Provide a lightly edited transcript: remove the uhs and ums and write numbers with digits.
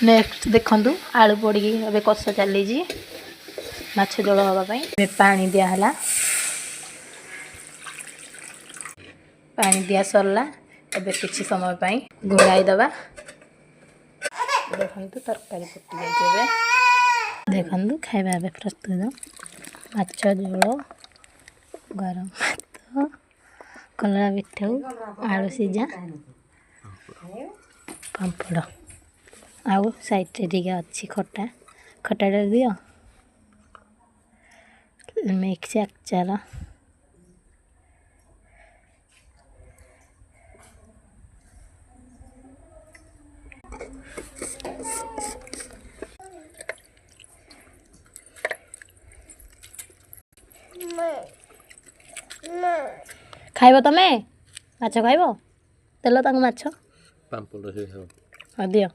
next देखंतु आलू पड़ी अबे कषा चली माछ झोल हाँपाई पानी दिहला पानी दिया सरला एबे किछि समय पाई घोड़ाई दबा देखंतु तरकारी फुटी जाइए देखंतु खाइबा एबे प्रस्तुत माछ झोल गरम भात कलरा पिठा आलू सीझा पापड़ आउ साइड रे अच्छी खटा खटा दियो मिक्स अचार खाइब तमे माछ खाइब तेल तांग माछ पापड़ से दियो